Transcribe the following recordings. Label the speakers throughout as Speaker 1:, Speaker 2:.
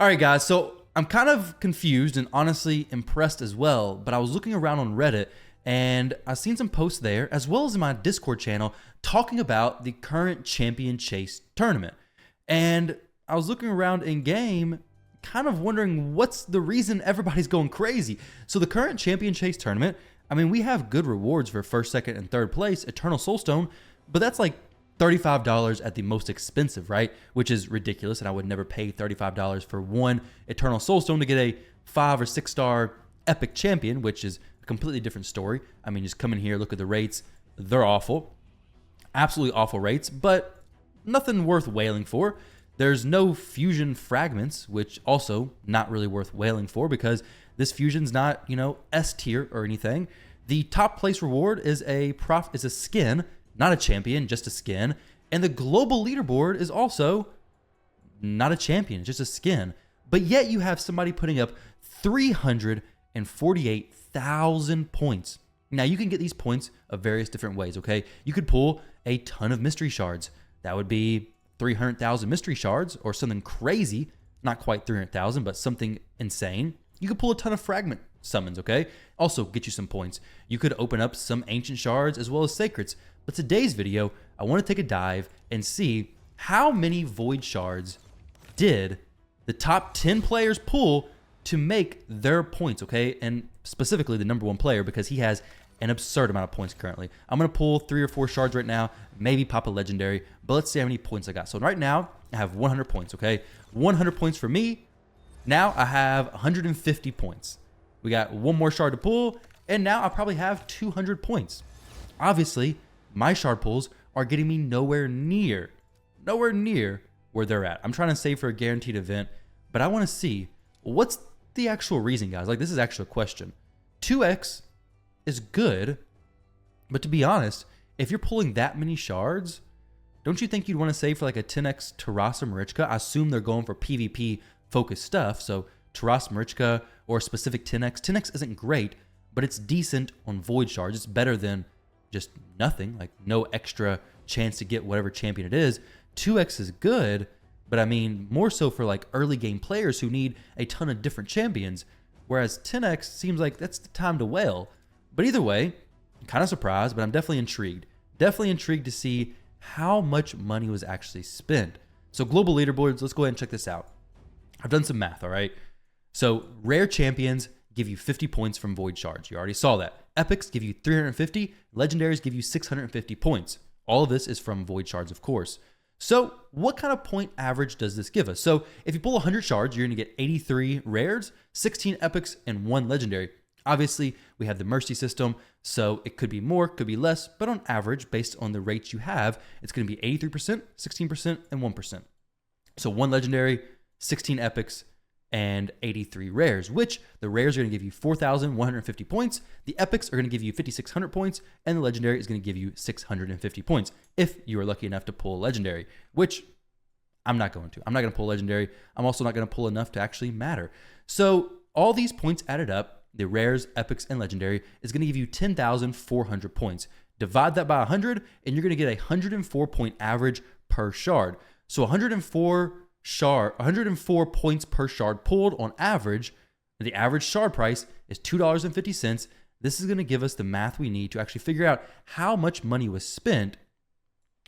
Speaker 1: All right, guys, so I'm kind of confused and honestly impressed as well, but I was looking around on Reddit and I've seen some posts there as well as in my Discord channel talking about the current Champion Chase tournament. And I was looking around in game kind of wondering what's the reason everybody's going crazy. So the current Champion Chase tournament, I mean, we have good rewards for first, second, and third place, Eternal Soulstone, but that's like $35 at the most expensive, right? Which is ridiculous, and I would never pay $35 for one Eternal Soulstone to get a 5 or 6 star epic champion, which is a completely different story. I mean, just come in here, look at the rates. They're awful. Absolutely awful rates, but nothing worth wailing for. There's no fusion fragments, which also not really worth wailing for because this fusion's not, S tier or anything. The top place reward is a skin, not a champion, just a skin. And the global leaderboard is also not a champion, just a skin. But yet you have somebody putting up 348,000 points. Now you can get these points of various different ways, okay? You could pull a ton of mystery shards. That would be 300,000 mystery shards or something crazy. Not quite 300,000, but something insane. You could pull a ton of fragment summons, okay? Also get you some points. You could open up some ancient shards as well as sacreds. But today's video, I want to take a dive and see how many void shards did the top 10 players pull to make their points, okay? And specifically the number one player because he has an absurd amount of points currently. I'm going to pull 3 or 4 shards right now, maybe pop a legendary, but let's see how many points I got. So right now, I have 100 points, okay? 100 points for me. Now I have 150 points. We got one more shard to pull, and now I probably have 200 points. Obviously, my shard pulls are getting me nowhere near where they're at. I'm trying to save for a guaranteed event, but I want to see what's the actual reason, guys. Like, this is actually a question. 2x is good, but to be honest, if you're pulling that many shards, don't you think you'd want to save for like a 10x Tarrasa Marichka? I assume they're going for PvP focused stuff, so Tarrasa Marichka or a specific 10x. 10x isn't great, but it's decent on void shards. It's better than just nothing, like no extra chance to get whatever champion it is. 2x is good, but I mean more so for like early game players who need a ton of different champions, whereas 10x seems like that's the time to whale. But either way, I'm kind of surprised, but I'm definitely intrigued. Definitely intrigued to see how much money was actually spent. So global leaderboards, let's go ahead and check this out. I've done some math, all right? So rare champions give you 50 points from void shards. You already saw that. Epics give you 350. Legendaries give you 650 points. All of this is from void shards, of course. So what kind of point average does this give us? So if you pull 100 shards, you're going to get 83 rares, 16 epics, and 1 legendary. Obviously, we have the mercy system, so it could be more, could be less, but on average, based on the rates you have, it's going to be 83%, 16%, and 1%. So 1 legendary, 16 epics, and 83 rares, which the rares are going to give you 4,150 points. The epics are going to give you 5,600 points, and the legendary is going to give you 650 points if you are lucky enough to pull a legendary, which I'm not going to. I'm not going to pull a legendary. I'm also not going to pull enough to actually matter. So all these points added up, the rares, epics, and legendary, is going to give you 10,400 points. Divide that by 100, and you're going to get a 104 point average per shard. So 104 points per shard pulled on average. The average shard price is $2.50. This is going to give us the math we need to actually figure out how much money was spent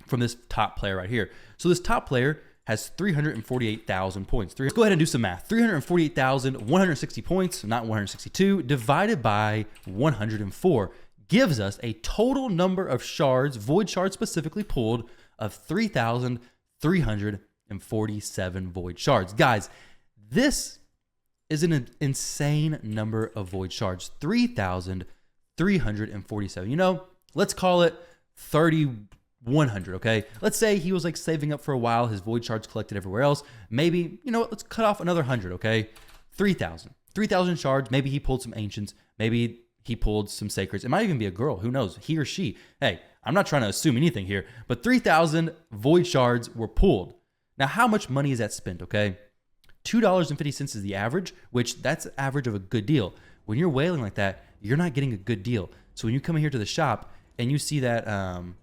Speaker 1: from this top player right here. So this top player has 348,000 points. Let's go ahead and do some math. 348,160 points, not 162, divided by 104 gives us a total number of shards, void shards specifically pulled, of 3,347 void shards. Guys, this is an insane number of void shards. 3,347. Let's call it 3,100, okay? Let's say he was like saving up for a while, his void shards collected everywhere else. Maybe, let's cut off another 100, okay? 3,000. 3,000 shards. Maybe he pulled some ancients. Maybe he pulled some sacreds. It might even be a girl. Who knows? He or she. Hey, I'm not trying to assume anything here, but 3,000 void shards were pulled. Now, how much money is that spent, okay? $2.50 is the average, which that's the average of a good deal. When you're whaling like that, you're not getting a good deal. So when you come in here to the shop and you see that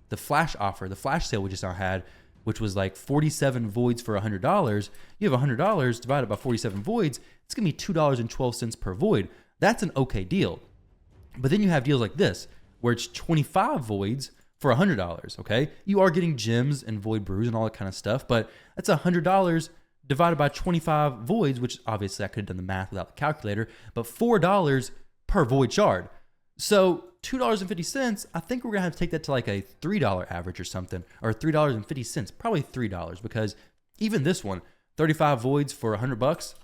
Speaker 1: the flash offer, the flash sale we just now had which was like 47 voids for $100. You have $100 divided by 47 voids. It's going to be $2.12 per void. That's an okay deal. But then you have deals like this, where it's 25 voids for $100, okay? You are getting gems and void brews and all that kind of stuff, but that's $100 divided by 25 voids, which obviously I could have done the math without the calculator, but $4 per void shard. So $2.50, I think we're gonna have to take that to like a $3 average or something, or $3.50, probably $3, because even this one, 35 voids for $100. I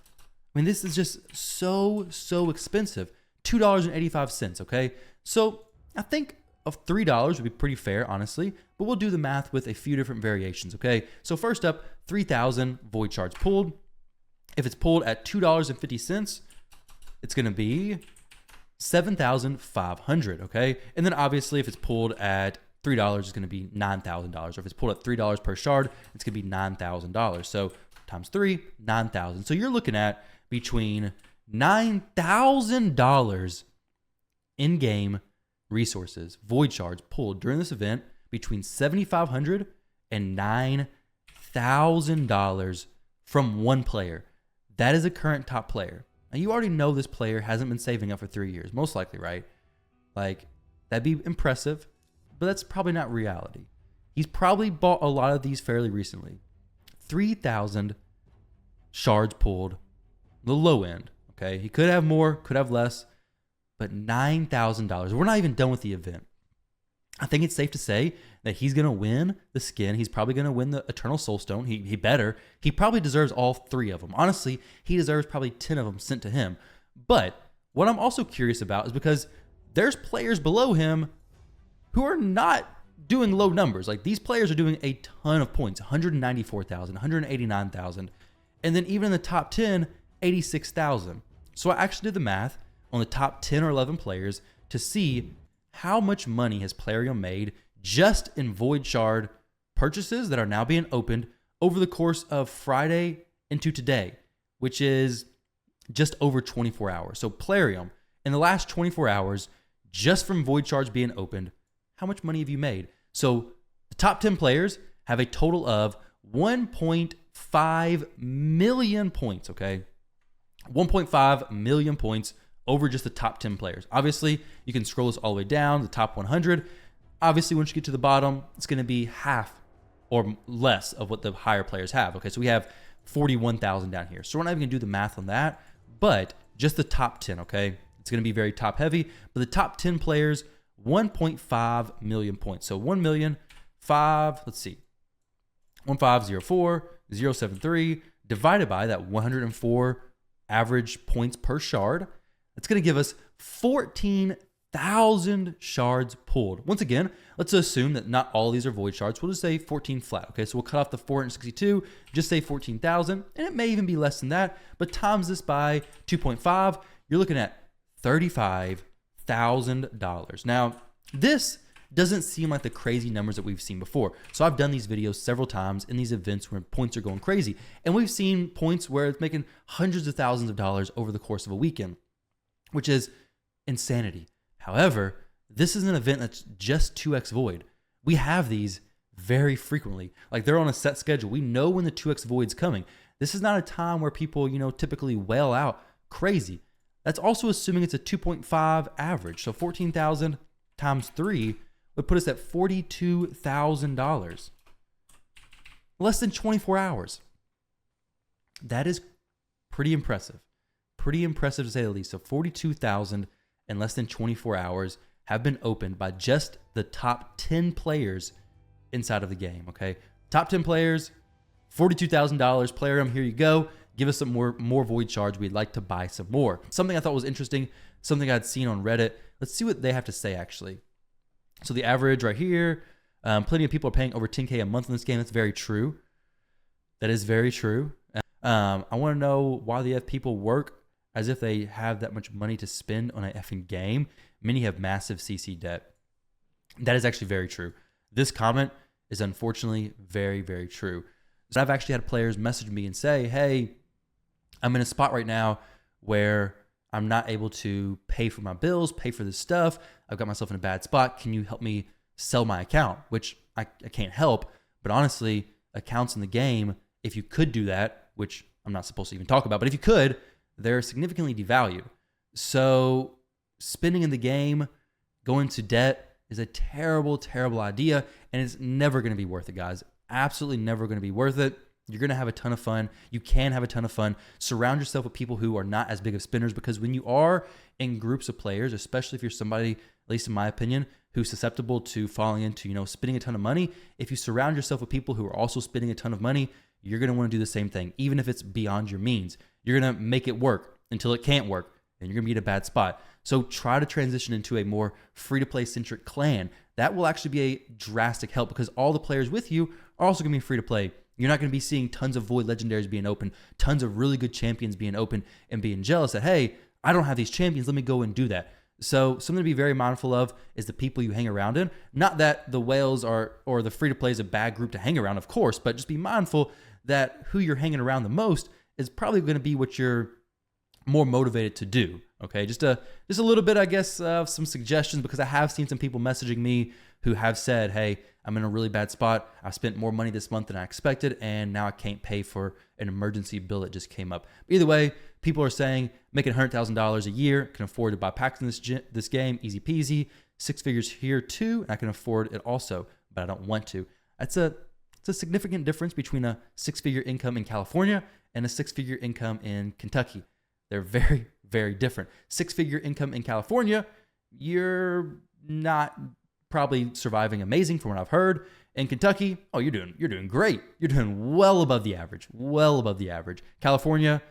Speaker 1: mean, this is just so expensive. $2.85, okay? So I think of $3 would be pretty fair, honestly, but we'll do the math with a few different variations, okay? So first up, 3,000 void shards pulled. If it's pulled at $2.50, it's gonna be 7,500, okay? And then obviously if it's pulled at $3, it's gonna be $9,000. Or if it's pulled at $3 per shard, it's gonna be $9,000. So times 3, 9,000. So you're looking at between $9,000 in-game resources, void shards pulled during this event, between $7,500 and $9,000 from one player. That is a current top player. Now you already know this player hasn't been saving up for 3 years, most likely, right? Like, that'd be impressive, but that's probably not reality. He's probably bought a lot of these fairly recently. 3,000 shards pulled, the low end, okay? He could have more, could have less, but $9,000. We're not even done with the event. I think it's safe to say that he's going to win the skin. He's probably going to win the Eternal Soulstone. He better. He probably deserves all 3 of them. Honestly, he deserves probably 10 of them sent to him. But what I'm also curious about is because there's players below him who are not doing low numbers. Like, these players are doing a ton of points, 194,000, 189,000. And then even in the top 10, 86,000. So I actually did the math on the top 10 or 11 players to see how much money has Plarium made just in void shard purchases that are now being opened over the course of Friday into today, which is just over 24 hours. So Plarium, in the last 24 hours, just from void shards being opened, how much money have you made? So the top 10 players have a total of 1.5 million points, okay? 1.5 million points over just the top 10 players. Obviously, you can scroll this all the way down, the top 100. Obviously, once you get to the bottom, it's going to be half or less of what the higher players have. Okay, so we have 41,000 down here. So we're not even going to do the math on that, but just the top 10, okay? It's going to be very top heavy, but the top 10 players, 1.5 million points. So 1,504,073 divided by that 104 average points per shard. It's going to give us 14,000 shards pulled. Once again, let's assume that not all of these are void shards. We'll just say 14 flat. Okay, so we'll cut off the 462, just say 14,000, and it may even be less than that, but times this by 2.5, you're looking at $35,000. Now, this doesn't seem like the crazy numbers that we've seen before. So I've done these videos several times in these events where points are going crazy, and we've seen points where it's making hundreds of thousands of dollars over the course of a weekend, which is insanity. However, this is an event that's just 2x void. We have these very frequently. Like, they're on a set schedule. We know when the 2x void's coming. This is not a time where people, typically wail out crazy. That's also assuming it's a 2.5 average. So 14,000 times 3 would put us at $42,000. Less than 24 hours. That is pretty impressive. Pretty impressive to say the least. So 42,000 in less than 24 hours have been opened by just the top 10 players inside of the game, okay? Top 10 players, $42,000. Plarium, here you go. Give us some more void shards. We'd like to buy some more. Something I thought was interesting, something I'd seen on Reddit. Let's see what they have to say, actually. So the average right here, plenty of people are paying over 10K a month in this game. That's very true. That is very true. I want to know why the people work as if they have that much money to spend on an effing game. Many have massive CC debt. That is actually very true. This comment is unfortunately very, very true. So I've actually had players message me and say, hey, I'm in a spot right now where I'm not able to pay for my bills, pay for this stuff. I've got myself in a bad spot. Can you help me sell my account? Which I can't help, but honestly, accounts in the game, if you could do that, which I'm not supposed to even talk about, but if you could, they're significantly devalued. So spending in the game, going to debt is a terrible, terrible idea, and it's never going to be worth it, guys. Absolutely never going to be worth it. You're going to have a ton of fun. You can have a ton of fun. Surround yourself with people who are not as big of spinners, because when you are in groups of players, especially if you're somebody, at least in my opinion, who's susceptible to falling into, spending a ton of money, if you surround yourself with people who are also spending a ton of money, you're going to want to do the same thing, even if it's beyond your means. You're going to make it work until it can't work, and you're going to be in a bad spot. So try to transition into a more free-to-play centric clan. That will actually be a drastic help, because all the players with you are also going to be free-to-play. You're not going to be seeing tons of void legendaries being open, tons of really good champions being open, and being jealous that, hey, I don't have these champions, let me go and do that. So something to be very mindful of is the people you hang around in. Not that the whales or the free-to-play is a bad group to hang around, of course, but just be mindful that who you're hanging around the most is probably going to be what you're more motivated to do. Okay, just a little bit, I guess, of some suggestions, because I have seen some people messaging me who have said, hey, I'm in a really bad spot. I spent more money this month than I expected, and now I can't pay for an emergency bill that just came up. But either way, people are saying making $100,000 a year, can afford to buy packs in this game, easy peasy. 6 figures here too, and I can afford it also, but I don't want to. It's a significant difference between a 6-figure income in California and a 6-figure income in Kentucky. They're very, very different. 6-figure income in California, you're not probably surviving amazing from what I've heard. In Kentucky, oh, you're doing great. You're doing well above the average, well above the average. California,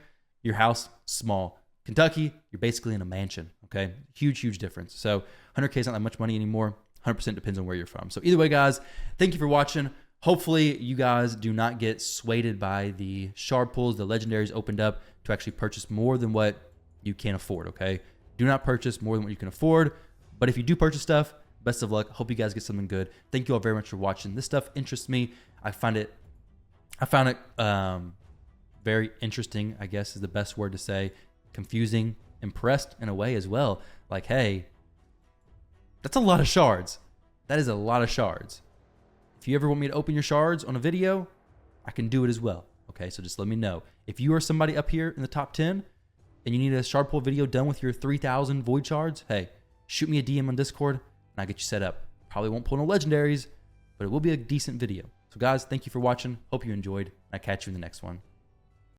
Speaker 1: your house, small. Kentucky, you're basically in a mansion, okay? Huge, huge difference. So 100K is not that much money anymore. 100% depends on where you're from. So either way, guys, thank you for watching. Hopefully you guys do not get swayed by the shard pulls, the legendaries opened up to actually purchase more than what you can afford, okay? Do not purchase more than what you can afford. But if you do purchase stuff, best of luck. Hope you guys get something good. Thank you all very much for watching. This stuff interests me. I found it very interesting, I guess is the best word to say. Confusing, impressed in a way as well. Like, hey, that's a lot of shards. That is a lot of shards. If you ever want me to open your shards on a video, I can do it as well. Okay, so just let me know. If you are somebody up here in the top 10 and you need a shard pull video done with your 3,000 void shards, hey, shoot me a DM on Discord and I'll get you set up. Probably won't pull no legendaries, but it will be a decent video. So guys, thank you for watching. Hope you enjoyed. I'll catch you in the next one.